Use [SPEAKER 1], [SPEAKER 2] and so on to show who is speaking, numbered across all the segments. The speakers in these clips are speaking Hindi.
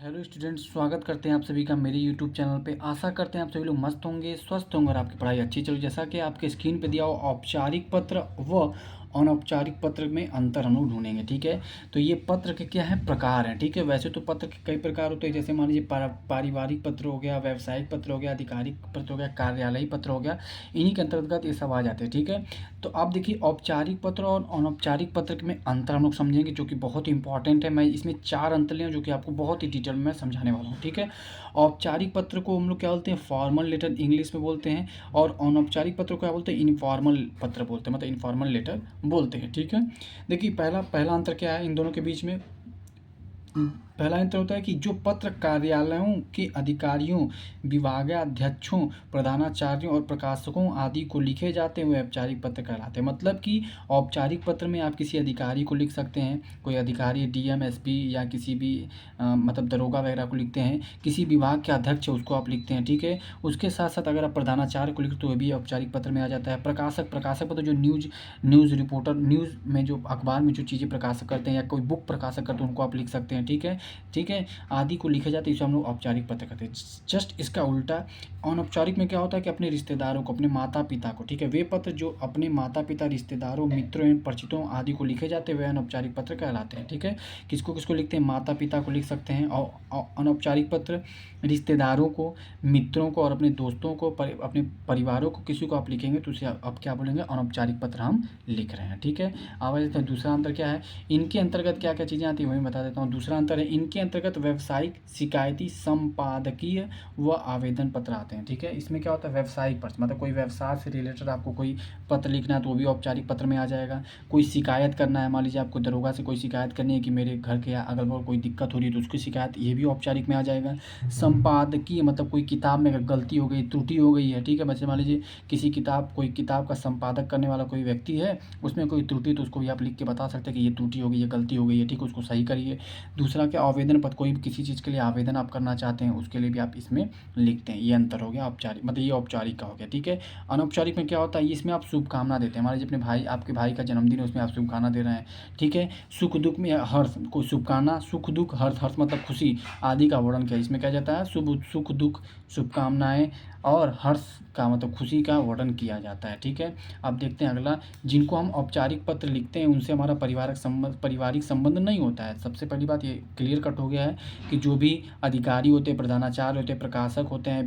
[SPEAKER 1] हेलो स्टूडेंट्स, स्वागत करते हैं आप सभी का मेरे यूट्यूब चैनल पे। आशा करते हैं आप सभी लोग मस्त होंगे, स्वस्थ होंगे और आपकी पढ़ाई अच्छी चले। जैसा कि आपके स्क्रीन पे दिया हो, औपचारिक पत्र व अनौपचारिक पत्र में अंतर हम लोग ढूंढेंगे। ठीक है, तो ये पत्र के क्या है, प्रकार हैं। ठीक है, वैसे तो पत्र के कई प्रकार होते हैं, जैसे मान लीजिए पारिवारिक पत्र हो गया, व्यावसायिक पत्र हो गया, आधिकारिक पत्र हो गया, कार्यालयी पत्र हो गया। इन्हीं के अंतर्गत ये सब आ जाते हैं। ठीक है, तो आप देखिए औपचारिक पत्र और अनौपचारिक पत्र में अंतर हम लोग समझेंगे, जो कि बहुत इंपॉर्टेंट है। मैं इसमें 4 अंतर लिए हैं, जो कि आपको बहुत ही डिटेल में मैं समझाने वाला हूँ। ठीक है, औपचारिक पत्र को हम लोग क्या बोलते हैं, फॉर्मल लेटर इंग्लिश में बोलते हैं, और अनौपचारिक पत्र को क्या बोलते हैं, इनफॉर्मल पत्र बोलते हैं, मतलब इनफॉर्मल लेटर बोलते हैं। ठीक है, देखिए पहला पहला अंतर क्या है इन दोनों के बीच में। पहला अंतर होता है कि जो पत्र कार्यालयों के अधिकारियों, विभागाध्यक्षों, प्रधानाचार्यों और प्रकाशकों आदि को लिखे जाते हैं वे औपचारिक पत्र कहलाते हैं। मतलब कि औपचारिक पत्र में आप किसी अधिकारी को लिख सकते हैं, कोई अधिकारी डीएम एसपी या किसी भी मतलब दरोगा वगैरह को लिखते हैं, किसी विभाग के अध्यक्ष है उसको आप लिखते हैं। ठीक है, उसके साथ साथ अगर आप प्रधानाचार्य को लिखते तो वह भी औपचारिक पत्र में आ जाता है। प्रकाशक पत्र जो न्यूज़ रिपोर्टर, न्यूज़ में जो अखबार में जो चीज़ें प्रकाशित करते हैं या कोई बुक प्रकाशित करते हैं उनको आप लिख सकते हैं। ठीक है, आदि को लिखे जाते हैं, इसे हम लोग औपचारिक पत्र कहते हैं। जस्ट इसका उल्टा अनौपचारिक में क्या होता है कि अपने रिश्तेदारों को, अपने माता पिता को, ठीक है, वे पत्र जो अपने माता पिता, रिश्तेदारों, मित्रों एवं परिचितों आदि को लिखे जाते हैं वे अनौपचारिक पत्र कहलाते हैं। ठीक है, किसको किसको लिखते हैं, माता पिता को लिख सकते हैं और अनौपचारिक पत्र रिश्तेदारों को, मित्रों को और अपने दोस्तों को, अपने परिवारों को, किसी को आप लिखेंगे तो उसे अब क्या बोलेंगे, अनौपचारिक पत्र हम लिख रहे हैं। ठीक है, अब देखते हैं दूसरा अंतर क्या है। इनके अंतर्गत क्या क्या चीज़ें आती हैं वही बता देता हूँ। दूसरा अंतर है, इनके अंतर्गत व्यावसायिक, शिकायती, संपादकीय व आवेदन पत्र आते हैं। ठीक है, इसमें क्या होता है, व्यावसायिक पत्र मतलब कोई व्यवसाय से रिलेटेड आपको कोई पत्र लिखना है तो वो भी औपचारिक पत्र में आ जाएगा। कोई शिकायत करना है, मान लीजिए आपको दरोगा से कोई शिकायत करनी है कि मेरे घर के अगल बगल कोई दिक्कत हो रही है तो उसकी शिकायत, ये भी औपचारिक में आ जाएगा। संपादकीय मतलब कोई किताब में अगर गलती हो गई, त्रुटि हो गई है, ठीक है, बच्चे मान लीजिए कोई किताब का संपादक करने वाला कोई व्यक्ति है, उसमें कोई त्रुटि, तो उसको भी आप लिख के बता सकते हैं कि ये त्रुटि हो गई है, गलती हो गई है, ठीक है, उसको सही करिए। दूसरा क्या, आवेदन पत्र, कोई किसी चीज़ के लिए आवेदन आप करना चाहते हैं उसके लिए भी आप इसमें लिखते हैं। ये अंतर हो गया औपचारिक, मतलब ये औपचारिक का हो गया। ठीक है, अनौपचारिक में क्या होता है, इसमें आप शुभकामना देते हैं। मान लीजिए अपने भाई, आपके भाई का जन्मदिन है, उसमें आप शुभकामना दे रहे हैं। ठीक है, सुख दुख में हर्ष को शुभकामना, सुख दुख हर्ष, हर्ष मतलब खुशी आदि का वर्णन किया, इसमें क्या जाता है, सुख दुख, शुभकामनाएं और हर्ष का मतलब खुशी का वर्णन किया जाता है। ठीक है, अब देखते हैं अगला, जिनको हम औपचारिक पत्र लिखते हैं उनसे हमारा पारिवारिक संबंध नहीं होता है। सबसे पहली बात ये क्लियर कट हो गया है कि जो भी अधिकारी होते हैं, प्रधानाचार्य होते हैं, प्रकाशक होते हैं,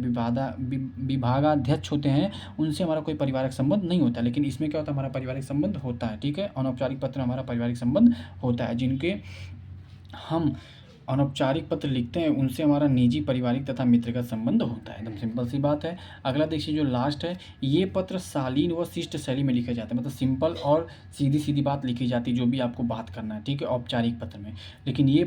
[SPEAKER 1] विभागाध्यक्ष होते हैं, उनसे हमारा कोई पारिवारिक संबंध नहीं होता। लेकिन इसमें क्या होता है, हमारा पारिवारिक संबंध होता है। ठीक है, अनौपचारिक पत्र में हमारा पारिवारिक संबंध होता है। जिनके हम अनौपचारिक पत्र लिखते हैं उनसे हमारा निजी, पारिवारिक तथा मित्रगत संबंध होता है। एकदम सिंपल सी बात है। अगला देखिए जो लास्ट है, ये पत्र शालीन व शिष्ट शैली में लिखे जाते हैं, मतलब सिंपल और सीधी सीधी बात लिखी जाती है जो भी आपको बात करना है। ठीक है, औपचारिक पत्र में। लेकिन ये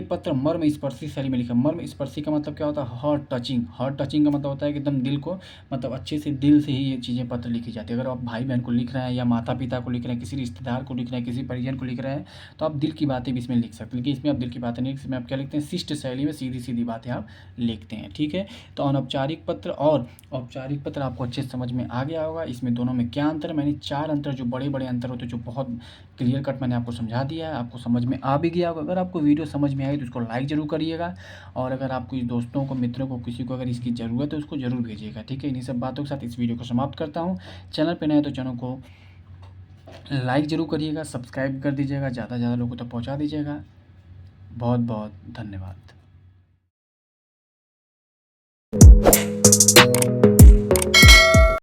[SPEAKER 1] पत्र मर्म स्पर्शी शैली में लिखा। मर्म स्पर्शी का मतलब क्या होता है, हार्ट टचिंग। हार्ट टचिंग का मतलब होता है कि एकदम दिल को, मतलब अच्छे से दिल से ही ये चीज़ें पत्र लिखी जाती है। अगर आप भाई बहन को लिख रहे हैं या माता पिता को लिख रहे हैं, किसी रिश्तेदार को लिख रहे हैं, किसी परिजन को लिख रहे हैं, तो आप दिल की बातें भी इसमें लिख सकते हैं। लेकिन इसमें आप दिल की बातें नहीं, इसमें आप क्या लिखते हैं, शिष्ट शैली में सीधी सीधी बातें आप लिखते हैं। ठीक है, तो अनौपचारिक पत्र और औपचारिक पत्र आपको अच्छे से समझ में आ गया होगा। इसमें दोनों में क्या अंतर है, मैंने 4 अंतर, जो बड़े बड़े अंतर होते हैं, जो बहुत क्लियर कट मैंने आपको समझा दिया है, आपको समझ में आ भी गया होगा। अगर आपको वीडियो समझ में आई तो उसको लाइक जरूर करिएगा, और अगर आपको दोस्तों को, मित्रों को, किसी को अगर इसकी ज़रूरत है उसको जरूर भेजिएगा। ठीक है, इन्हीं सब बातों के साथ इस वीडियो को समाप्त करता हूँ। चैनल पर नए तो चैनल को लाइक ज़रूर करिएगा, सब्सक्राइब कर दीजिएगा, ज़्यादा से ज़्यादा लोगों तक पहुँचा दीजिएगा। बहुत बहुत धन्यवाद।